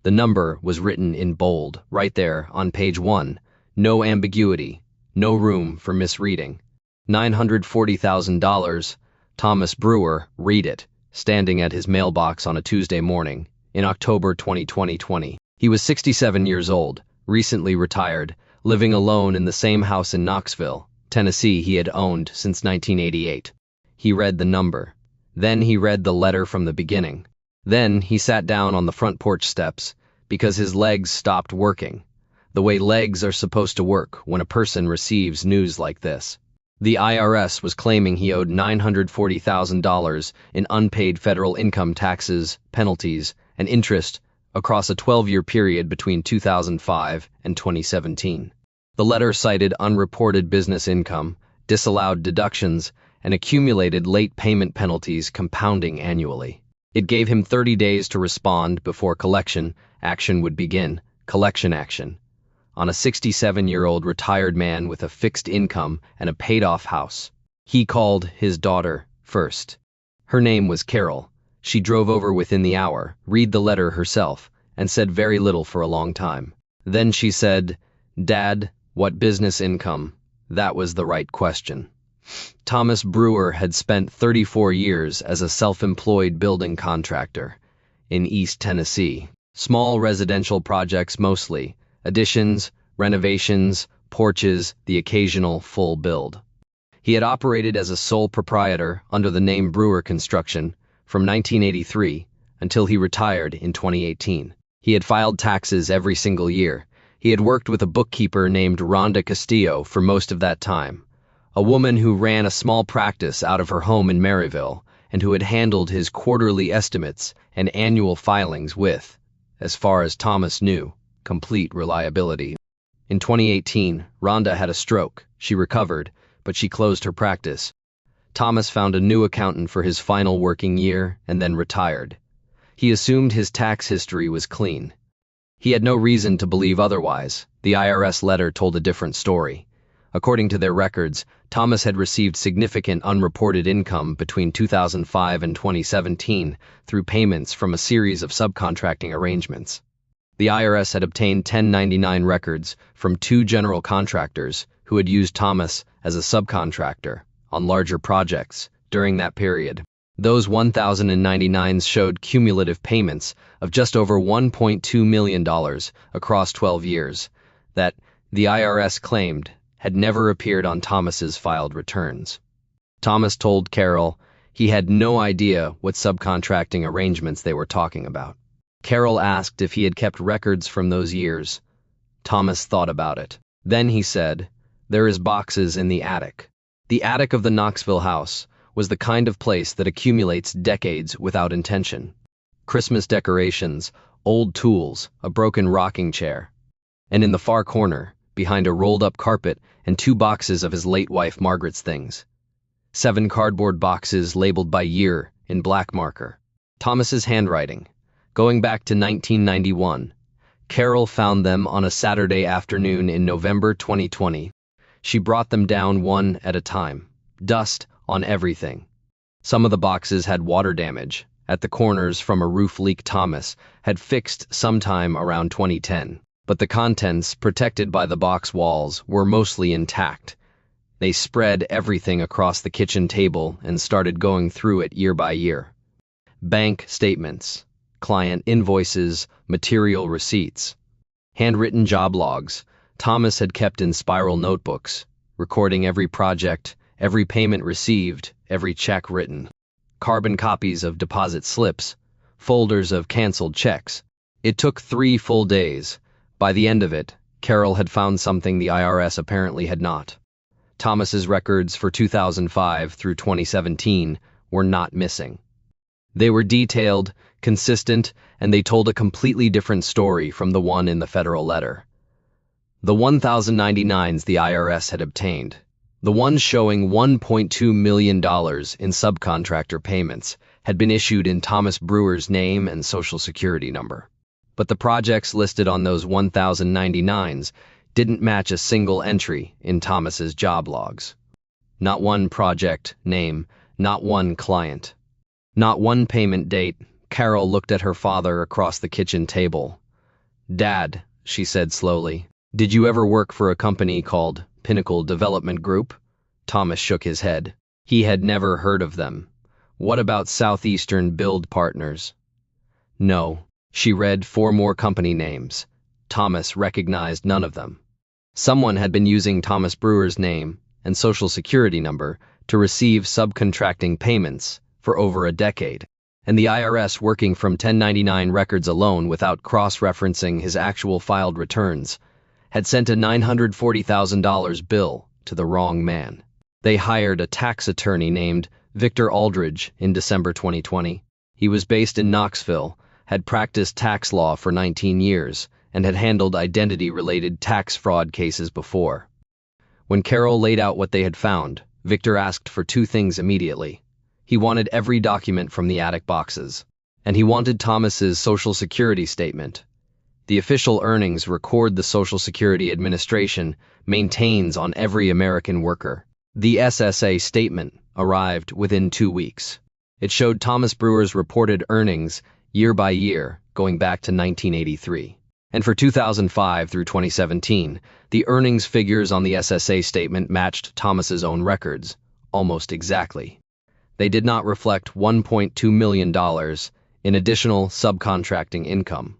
The number was written in bold, right there on page 1. No ambiguity, no room for misreading. $940,000. Thomas Brewer, read it, standing at his mailbox on a Tuesday morning, in October 2020. He was 67 years old, recently retired, living alone in the same house in Knoxville, Tennessee he had owned since 1988. He read the number. Then he read the letter from the beginning. Then he sat down on the front porch steps, because his legs stopped working, the way legs are supposed to work when a person receives news like this. The IRS was claiming he owed $940,000 in unpaid federal income taxes, penalties, and interest across a 12-year period between 2005 and 2017. The letter cited unreported business income, disallowed deductions, and accumulated late payment penalties compounding annually. It gave him 30 days to respond before collection action would begin. Collection action on a 67-year-old retired man with a fixed income and a paid-off house. He called his daughter first. Her name was Carol. She drove over within the hour, read the letter herself, and said very little for a long time. Then she said, "Dad, what business income?" That was the right question. Thomas Brewer had spent 34 years as a self-employed building contractor in East Tennessee. Small residential projects mostly, additions, renovations, porches, the occasional full build. He had operated as a sole proprietor under the name Brewer Construction from 1983 until he retired in 2018. He had filed taxes every single year. He had worked with a bookkeeper named Rhonda Castillo for most of that time, a woman who ran a small practice out of her home in Maryville and who had handled his quarterly estimates and annual filings with, as far as Thomas knew, complete reliability. In 2018, Rhonda had a stroke. She recovered, but she closed her practice. Thomas found a new accountant for his final working year and then retired. He assumed his tax history was clean. He had no reason to believe otherwise. The IRS letter told a different story. According to their records, Thomas had received significant unreported income between 2005 and 2017 through payments from a series of subcontracting arrangements. The IRS had obtained 1099 records from 2 general contractors who had used Thomas as a subcontractor on larger projects during that period. Those 1099s showed cumulative payments of just over $1.2 million across 12 years that, the IRS claimed, had never appeared on Thomas's filed returns. Thomas told Carol he had no idea what subcontracting arrangements they were talking about. Carol asked if he had kept records from those years. Thomas thought about it. Then he said, "There is boxes in the attic." The attic of the Knoxville house was the kind of place that accumulates decades without intention. Christmas decorations, old tools, a broken rocking chair. And in the far corner, behind a rolled-up carpet and 2 boxes of his late wife Margaret's things. 7 cardboard boxes labeled by year in black marker. Thomas's handwriting. Going back to 1991, Carol found them on a Saturday afternoon in November 2020. She brought them down one at a time. Dust on everything. Some of the boxes had water damage at the corners from a roof leak Thomas had fixed sometime around 2010. But the contents, protected by the box walls, were mostly intact. They spread everything across the kitchen table and started going through it year by year. Bank statements, client invoices, material receipts, handwritten job logs Thomas had kept in spiral notebooks, recording every project, every payment received, every check written. Carbon copies of deposit slips, folders of canceled checks. It took 3 full days. By the end of it, Carol had found something the IRS apparently had not. Thomas's records for 2005 through 2017 were not missing. They were detailed, consistent, and they told a completely different story from the one in the federal letter. The 1099s the IRS had obtained, the ones showing $1.2 million in subcontractor payments, had been issued in Thomas Brewer's name and social security number. But the projects listed on those 1099s didn't match a single entry in Thomas's job logs. Not one project name, not one client, not one payment date. Carol looked at her father across the kitchen table. Dad, she said slowly, did you ever work for a company called Pinnacle Development Group? Thomas shook his head. He had never heard of them. What about Southeastern Build Partners? No. She read 4 more company names. Thomas recognized none of them. Someone had been using Thomas Brewer's name and social security number to receive subcontracting payments for over a decade, and the IRS, working from 1099 records alone without cross-referencing his actual filed returns, had sent a $940,000 bill to the wrong man. They hired a tax attorney named Victor Aldridge in December 2020. He was based in Knoxville, had practiced tax law for 19 years, and had handled identity-related tax fraud cases before. When Carol laid out what they had found, Victor asked for 2 things immediately. He wanted every document from the attic boxes, and he wanted Thomas's Social Security statement. The official earnings record the Social Security Administration maintains on every American worker. The SSA statement arrived within 2 weeks. It showed Thomas Brewer's reported earnings year by year, going back to 1983. And for 2005 through 2017, the earnings figures on the SSA statement matched Thomas's own records, almost exactly. They did not reflect $1.2 million in additional subcontracting income.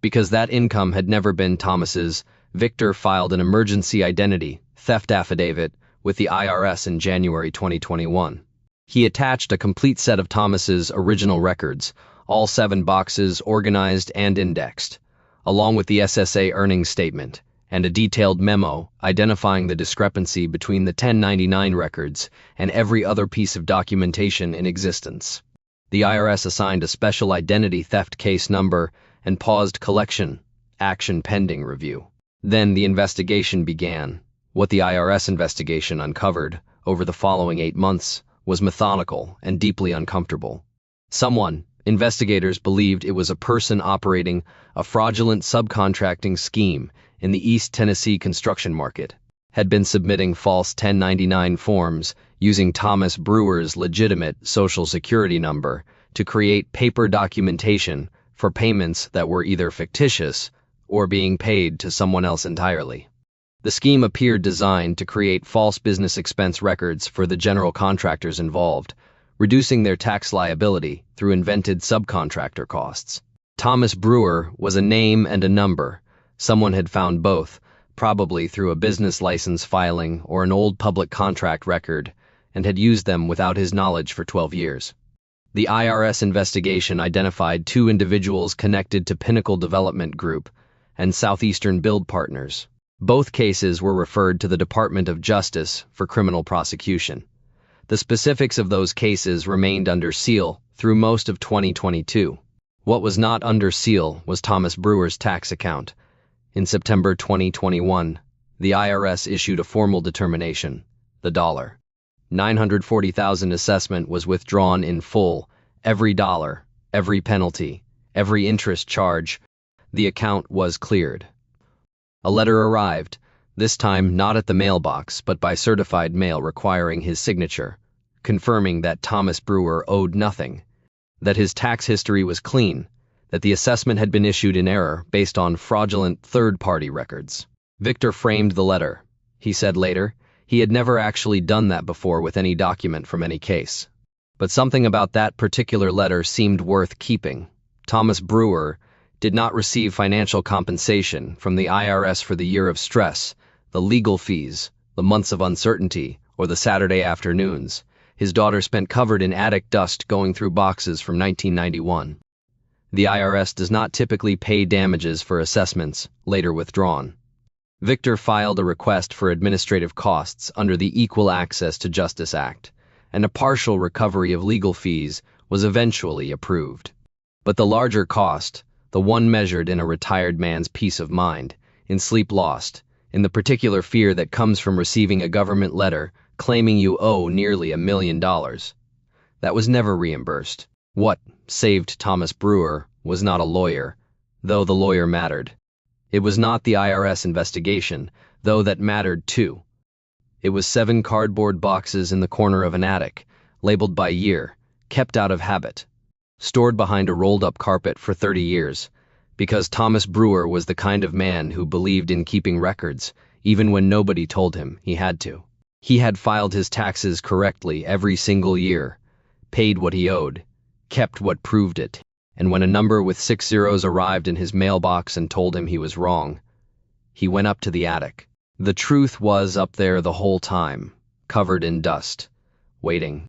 Because that income had never been Thomas's, Victor filed an emergency identity theft affidavit with the IRS in January 2021. He attached a complete set of Thomas's original records, all 7 boxes organized and indexed, along with the SSA earnings statement, and a detailed memo identifying the discrepancy between the 1099 records and every other piece of documentation in existence. The IRS assigned a special identity theft case number and paused collection action pending review. Then the investigation began. What the IRS investigation uncovered over the following 8 months was methodical and deeply uncomfortable. Investigators believed it was a person operating a fraudulent subcontracting scheme in the East Tennessee construction market, had been submitting false 1099 forms using Thomas Brewer's legitimate Social Security number to create paper documentation for payments that were either fictitious or being paid to someone else entirely. The scheme appeared designed to create false business expense records for the general contractors involved, reducing their tax liability through invented subcontractor costs. Thomas Brewer was a name and a number. Someone had found both, probably through a business license filing or an old public contract record, and had used them without his knowledge for 12 years. The IRS investigation identified 2 individuals connected to Pinnacle Development Group and Southeastern Build Partners. Both cases were referred to the Department of Justice for criminal prosecution. The specifics of those cases remained under seal through most of 2022. What was not under seal was Thomas Brewer's tax account. In September 2021, the IRS issued a formal determination. The $940,000 assessment was withdrawn in full. Every dollar, every penalty, every interest charge. The account was cleared. A letter arrived, this time not at the mailbox but by certified mail requiring his signature, confirming that Thomas Brewer owed nothing, that his tax history was clean, that the assessment had been issued in error based on fraudulent third-party records. Victor framed the letter. He said later, he had never actually done that before with any document from any case. But something about that particular letter seemed worth keeping. Thomas Brewer did not receive financial compensation from the IRS for the year of stress, the legal fees, the months of uncertainty, or the Saturday afternoons his daughter spent covered in attic dust going through boxes from 1991. The IRS does not typically pay damages for assessments later withdrawn. Victor filed a request for administrative costs under the Equal Access to Justice Act, and a partial recovery of legal fees was eventually approved. But the larger cost, the one measured in a retired man's peace of mind, in sleep lost, in the particular fear that comes from receiving a government letter claiming you owe nearly $1 million. That was never reimbursed. What saved Thomas Brewer was not a lawyer, though the lawyer mattered. It was not the IRS investigation, though that mattered too. It was 7 cardboard boxes in the corner of an attic, labeled by year, kept out of habit, stored behind a rolled-up carpet for 30 years, because Thomas Brewer was the kind of man who believed in keeping records, even when nobody told him he had to. He had filed his taxes correctly every single year, paid what he owed, kept what proved it, and when a number with 6 zeros arrived in his mailbox and told him he was wrong, he went up to the attic. The truth was up there the whole time, covered in dust, waiting.